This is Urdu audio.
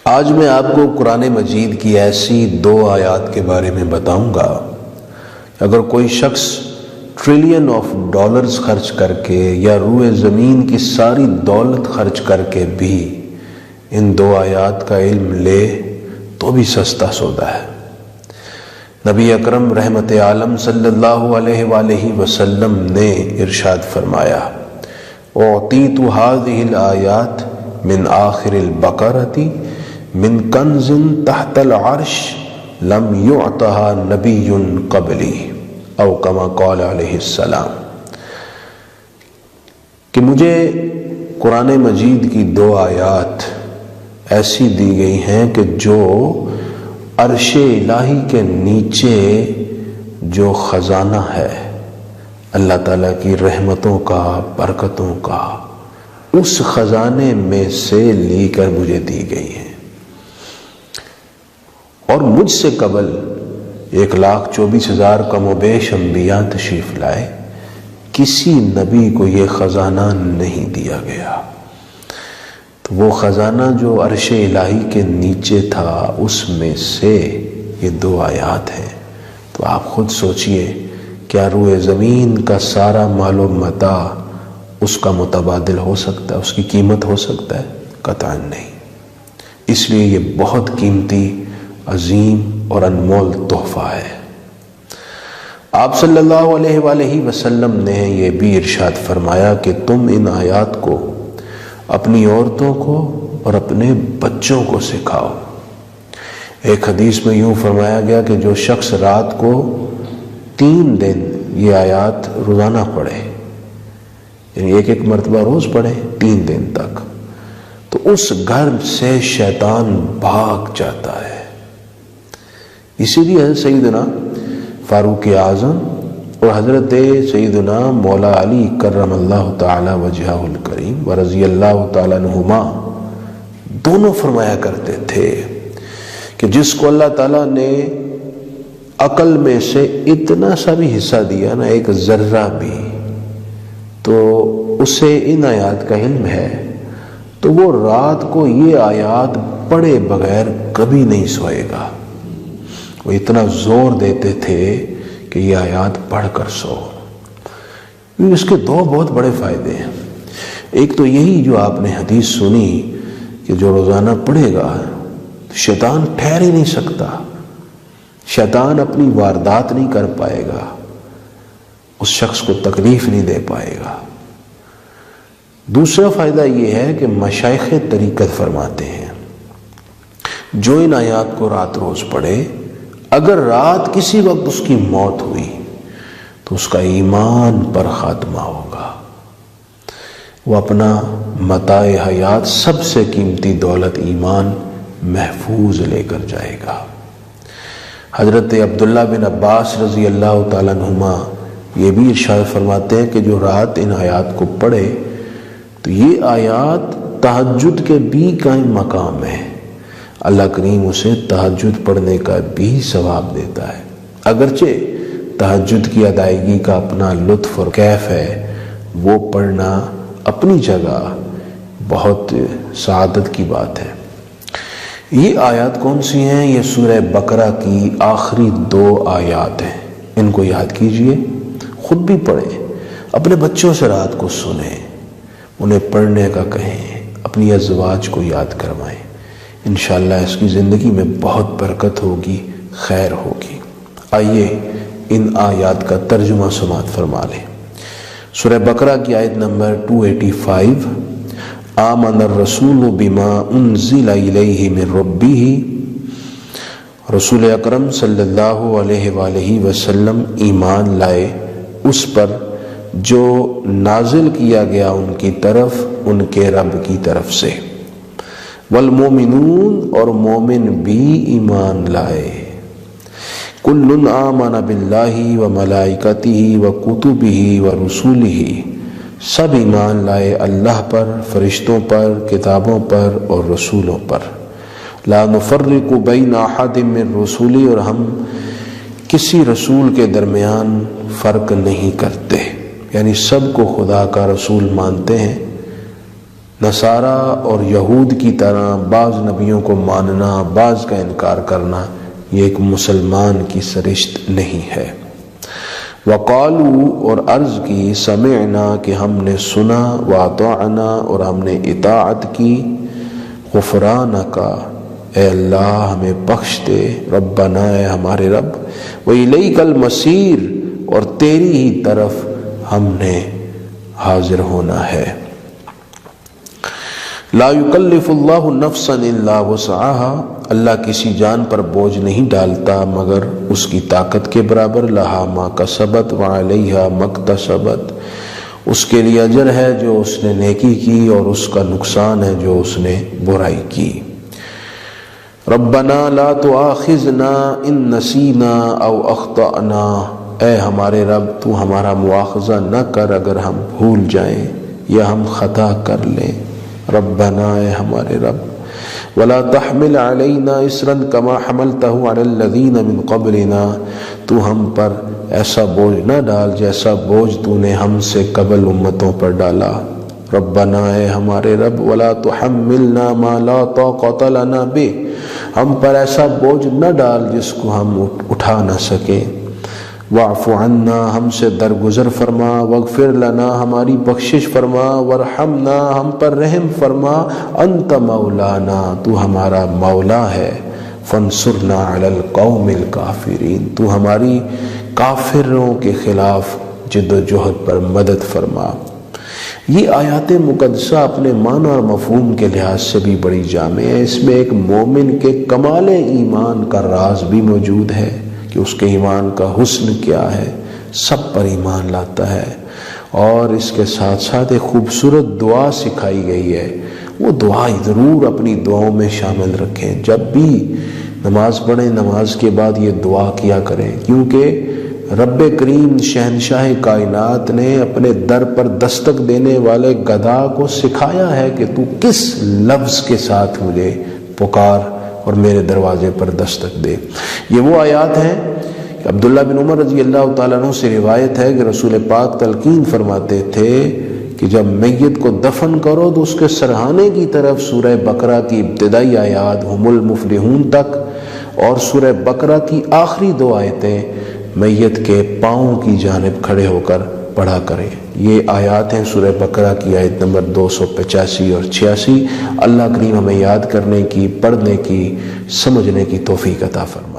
آج میں آپ کو قرآن مجید کی ایسی 2 آیات کے بارے میں بتاؤں گا، اگر کوئی شخص ٹریلین آف ڈالرز خرچ کر کے یا روئے زمین کی ساری دولت خرچ کر کے بھی ان 2 آیات کا علم لے تو بھی سستا سودا ہے۔ نبی اکرم رحمت عالم صلی اللہ علیہ وآلہ وسلم نے ارشاد فرمایا، اعطیت هذه الآیات من آخر البقرۃ من کنز تحت العرش لم یعطها نبی قبلی او کما قال علیہ السلام، کہ مجھے قرآن مجید کی 2 آیات ایسی دی گئی ہیں کہ جو عرش الہی کے نیچے جو خزانہ ہے اللہ تعالیٰ کی رحمتوں کا، برکتوں کا، اس خزانے میں سے لی کر مجھے دی گئی ہیں، اور مجھ سے قبل 1,24,000 کم و بیش انبیاء تشریف لائے، کسی نبی کو یہ خزانہ نہیں دیا گیا۔ تو وہ خزانہ جو عرش الہی کے نیچے تھا، اس میں سے یہ 2 آیات ہیں۔ تو آپ خود سوچئے، کیا روئے زمین کا سارا مال و متاع اس کا متبادل ہو سکتا ہے، اس کی قیمت ہو سکتا ہے؟ قطعاً نہیں۔ اس لیے یہ بہت قیمتی، عظیم اور انمول تحفہ ہے۔ آپ صلی اللہ علیہ وآلہ وسلم نے یہ بھی ارشاد فرمایا کہ تم ان آیات کو اپنی عورتوں کو اور اپنے بچوں کو سکھاؤ۔ ایک حدیث میں یوں فرمایا گیا کہ جو شخص رات کو 3 دن یہ آیات روزانہ پڑھے، یعنی ایک مرتبہ روز پڑھے 3 دن تک، تو اس گھر سے شیطان بھاگ جاتا ہے۔ اسی لیے سیدنا فاروق اعظم اور حضرت سیدنا مولا علی کرم اللہ تعالی وجہہ الکریم ورضی اللہ تعالی عنہما دونوں فرمایا کرتے تھے کہ جس کو اللہ تعالیٰ نے عقل میں سے اتنا سا بھی حصہ دیا نا، 1 ذرہ بھی، تو اسے ان آیات کا علم ہے، تو وہ رات کو یہ آیات پڑھے بغیر کبھی نہیں سوئے گا۔ وہ اتنا زور دیتے تھے کہ یہ آیات پڑھ کر سو۔ اس کے 2 بہت بڑے فائدے ہیں۔ ایک تو یہی جو آپ نے حدیث سنی کہ جو روزانہ پڑھے گا شیطان ٹھہر ہی نہیں سکتا، شیطان اپنی واردات نہیں کر پائے گا، اس شخص کو تکلیف نہیں دے پائے گا۔ دوسرا فائدہ یہ ہے کہ مشائخ طریقت فرماتے ہیں جو ان آیات کو رات روز پڑھے، اگر رات کسی وقت اس کی موت ہوئی تو اس کا ایمان پر خاتمہ ہوگا، وہ اپنا متاع حیات سب سے قیمتی دولت ایمان محفوظ لے کر جائے گا۔ حضرت عبداللہ بن عباس رضی اللہ تعالیٰ عنہما یہ بھی ارشاد فرماتے ہیں کہ جو رات ان آیات کو پڑھے تو یہ آیات تہجد کے بھی قائم مقام ہے، اللہ کریم اسے تہجد پڑھنے کا بھی ثواب دیتا ہے۔ اگرچہ تہجد کی ادائیگی کا اپنا لطف اور کیف ہے، وہ پڑھنا اپنی جگہ بہت سعادت کی بات ہے۔ یہ آیات کون سی ہیں؟ یہ سورہ بقرہ کی آخری 2 آیات ہیں۔ ان کو یاد کیجئے، خود بھی پڑھیں، اپنے بچوں سے رات کو سنیں، انہیں پڑھنے کا کہیں، اپنی ازواج کو یاد کروائیں۔ انشاءاللہ اس کی زندگی میں بہت برکت ہوگی، خیر ہوگی۔ آئیے ان آیات کا ترجمہ سماعت فرما لیں۔ سورہ بقرہ کی آیت نمبر 285، آمن الرسول بما انزل الیہ من ربہ، رسول اکرم صلی اللہ علیہ وآلہ وسلم ایمان لائے اس پر جو نازل کیا گیا ان کی طرف ان کے رب کی طرف سے، والمومنون اور مومن بھی ایمان لائے، کل آمن باللہ وملائکتہ وکتبہ ورسولہ، سب ایمان لائے اللہ پر، فرشتوں پر، کتابوں پر اور رسولوں پر، لا نفرق بین احد من رسولہ، اور ہم کسی رسول کے درمیان فرق نہیں کرتے، یعنی سب کو خدا کا رسول مانتے ہیں، نصارہ اور یہود کی طرح بعض نبیوں کو ماننا، بعض کا انکار کرنا، یہ ایک مسلمان کی سرشت نہیں ہے۔ وقالو اور عرض کی سمعنا کہ ہم نے سنا، واطعنا اور ہم نے اطاعت کی، غفرانک اے اللہ ہمیں بخش دے، ربنا اے ہمارے رب، وإلیک المصیر اور تیری ہی طرف ہم نے حاضر ہونا ہے۔ لا یکلف اللہ نفسا الا وسعها، اللہ کسی جان پر بوجھ نہیں ڈالتا مگر اس کی طاقت کے برابر، لہا ما کسبت وعلیہا ما اکتسبت، اس کے لیے اجر ہے جو اس نے نیکی کی اور اس کا نقصان ہے جو اس نے برائی کی۔ ربنا لا تؤاخذنا ان نسینا او اخطأنا، اے ہمارے رب تو ہمارا مواخذہ نہ کر اگر ہم بھول جائیں یا ہم خطا کر لیں۔ ربنا اے ہمارے رب، ولا تحمل علینا اصرا کما حملته علی الذین من قبلنا، تو ہم پر ایسا بوجھ نہ ڈال جیسا بوجھ تو نے ہم سے قبل امتوں پر ڈالا۔ ربنا اے ہمارے رب، ولا تحملنا ما لا طاقت لنا بہ، ہم پر ایسا بوجھ نہ ڈال جس کو ہم اٹھا نہ سکیں۔ واعف عنا، ہم سے درگزر فرما، واغفر لنا، ہماری بخشش فرما، وارحمنا، ہم پر رحم فرما، انت مولانا، تو ہمارا مولا ہے، فانصرنا علی القوم الکافرین، تو ہماری کافروں کے خلاف جد و جہد پر مدد فرما۔ یہ آیات مقدسہ اپنے معنی اور مفہوم کے لحاظ سے بھی بڑی جامع ہے۔ اس میں ایک مومن کے کمال ایمان کا راز بھی موجود ہے کہ اس کے ایمان کا حسن کیا ہے، سب پر ایمان لاتا ہے، اور اس کے ساتھ ساتھ ایک خوبصورت دعا سکھائی گئی ہے، وہ دعا ضرور اپنی دعاؤں میں شامل رکھیں۔ جب بھی نماز پڑھیں نماز کے بعد یہ دعا کیا کریں، کیونکہ رب کریم شہنشاہ کائنات نے اپنے در پر دستک دینے والے گدھا کو سکھایا ہے کہ تو کس لفظ کے ساتھ مجھے پکار اور میرے دروازے پر دستک دے۔ یہ وہ آیات ہیں کہ عبداللہ بن عمر رضی اللہ تعالیٰ عنہ سے روایت ہے کہ رسول پاک تلقین فرماتے تھے کہ جب میت کو دفن کرو تو اس کے سرہانے کی طرف سورہ بقرہ کی ابتدائی آیات ہم المفلحون تک اور سورہ بقرہ کی آخری 2 آیتیں میت کے پاؤں کی جانب کھڑے ہو کر پڑھا کریں۔ یہ آیات ہیں سورہ بقرہ کی آیت نمبر 285 اور 86۔ اللہ کریم ہمیں یاد کرنے کی، پڑھنے کی، سمجھنے کی توفیق عطا فرمائے۔